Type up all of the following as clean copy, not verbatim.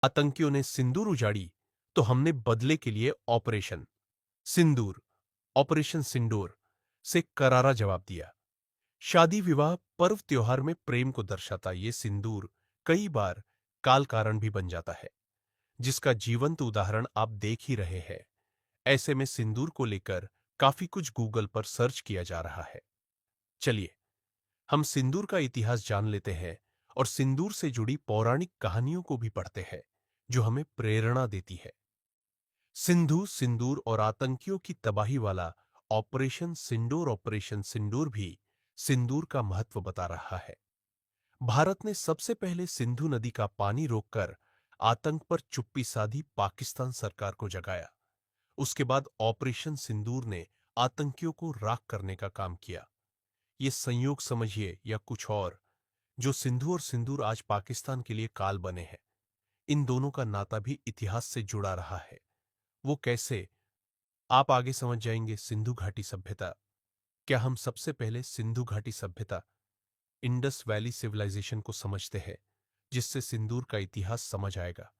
आतंकियों ने सिंदूर उजाड़ी तो हमने बदले के लिए ऑपरेशन सिंदूर ऑपरेशन सिंदूर से करारा जवाब दिया। शादी विवाह पर्व त्योहार में प्रेम को दर्शाता ये सिंदूर कई बार काल कारण भी बन जाता है, जिसका जीवंत उदाहरण आप देख ही रहे हैं। ऐसे में सिंदूर को लेकर काफी कुछ गूगल पर सर्च किया जा रहा है। चलिए हम सिंदूर का इतिहास जान लेते हैं और सिंदूर से जुड़ी पौराणिक कहानियों को भी पढ़ते हैं, जो हमें प्रेरणा देती है। सिंधु सिंदूर और आतंकियों की तबाही वाला ऑपरेशन सिंदूर भी सिंदूर का महत्व बता रहा है। भारत ने सबसे पहले सिंधु नदी का पानी रोककर आतंक पर चुप्पी साधी, पाकिस्तान सरकार को जगाया। उसके बाद ऑपरेशन सिंदूर ने आतंकियों को राख करने का काम किया। ये संयोग समझिए या कुछ और, जो सिंधु और सिंदूर आज पाकिस्तान के लिए काल बने हैं, इन दोनों का नाता भी इतिहास से जुड़ा रहा है। वो कैसे, आप आगे समझ जाएंगे। सिंधु घाटी सभ्यता। क्या हम सबसे पहले सिंधु घाटी सभ्यता, इंडस वैली सिविलाइजेशन को समझते हैं, जिससे सिंदूर का इतिहास समझ आएगा।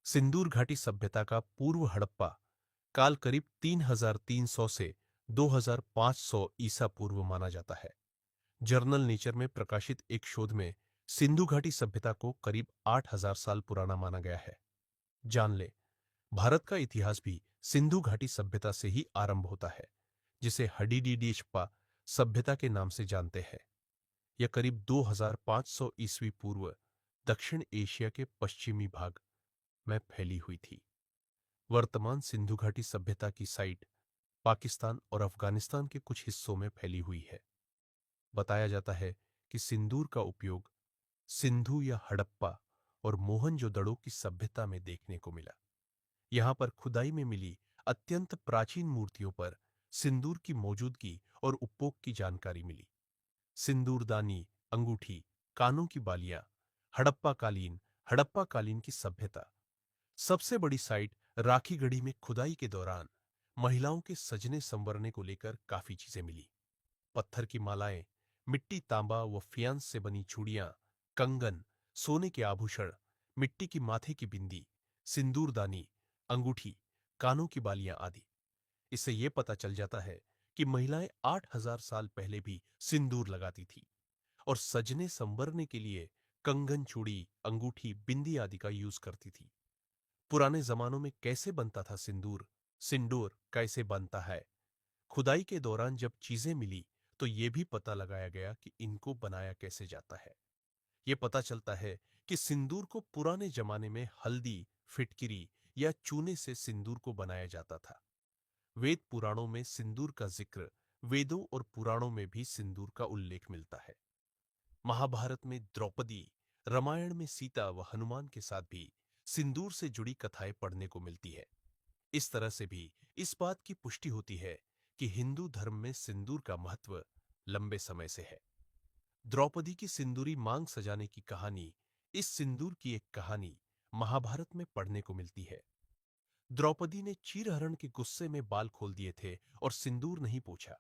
सिंदूर घाटी सभ्यता का पूर्व हड़प्पा काल करीब 3300 से 2500 ईसा पूर्व माना जाता है। जर्नल नेचर में प्रकाशित एक शोध में सिंधु घाटी सभ्यता को करीब 8000 साल पुराना माना गया है। जान ले, भारत का इतिहास भी सिंधु घाटी सभ्यता से ही आरंभ होता है, जिसे हडिडिडिचप्पा सभ्यता के नाम से जानते हैं। यह करीब 2500 ईस्वी पूर्व दक्षिण एशिया के पश्चिमी भाग में फैली हुई थी। वर्तमान सिंधु घाटी सभ्यता की साइट पाकिस्तान और अफगानिस्तान के कुछ हिस्सों में फैली हुई है। बताया जाता है कि सिंदूर का उपयोग सिंधु या हड़प्पा और मोहनजोदड़ो की सभ्यता में देखने को मिला। यहां पर खुदाई में मिली अत्यंत प्राचीन मूर्तियों पर सिंदूर की मौजूदगी और उपयोग की जानकारी मिली। सिंदूरदानी, अंगूठी, कानों की बालियां, हड़प्पा कालीन की सभ्यता। सबसे बड़ी साइट राखीगढ़ी में खुदाई के दौरान महिलाओं के सजने संवरने को लेकर काफी चीजें मिली। पत्थर की मालाएं, मिट्टी, तांबा व फियांस से बनी चूड़ियां, कंगन, सोने के आभूषण, मिट्टी की माथे की बिंदी, सिंदूरदानी, अंगूठी, कानों की बालियां आदि। इससे यह पता चल जाता है कि महिलाएं 8000 साल पहले भी सिंदूर लगाती थी और सजने संवरने के लिए कंगन, चूड़ी, अंगूठी, बिंदी आदि का यूज करती थी। पुराने जमानों में कैसे बनता था सिंदूर, सिंदूर कैसे बनता है? खुदाई के दौरान जब चीजें मिली तो यह भी पता लगाया गया कि इनको बनाया कैसे जाता है। यह पता चलता है कि सिंदूर को पुराने जमाने में हल्दी, फिटकिरी या चूने से सिंदूर को बनाया जाता था। वेद पुराणों में सिंदूर का जिक्र, वेदों और पुराणों में भी सिंदूर का उल्लेख मिलता है। महाभारत में द्रौपदी, रामायण में सीता व हनुमान के साथ भी सिंदूर से जुड़ी कथाएं पढ़ने को मिलती है। इस तरह से भी इस बात की पुष्टि होती है कि हिंदू धर्म में सिंदूर का महत्व लंबे समय से है। द्रौपदी की सिंदूरी मांग सजाने की कहानी, इस सिंदूर की एक कहानी महाभारत में पढ़ने को मिलती है। द्रौपदी ने चीरहरण के गुस्से में बाल खोल दिए थे और सिंदूर नहीं पोंछा।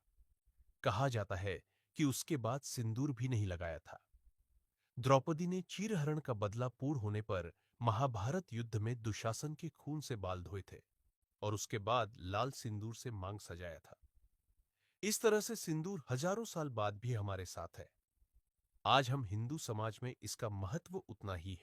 कहा जाता है कि उसके बाद सिंदूर भी नहीं लगाया था। द्रौपदी ने चीरहरण का बदला पूर्ण होने पर महाभारत युद्ध में दुशासन के खून से बाल धोए थे और उसके बाद लाल सिंदूर से मांग सजाया था। इस तरह से सिंदूर हजारों साल बाद भी हमारे साथ है। आज हम हिंदू समाज में इसका महत्व उतना ही है।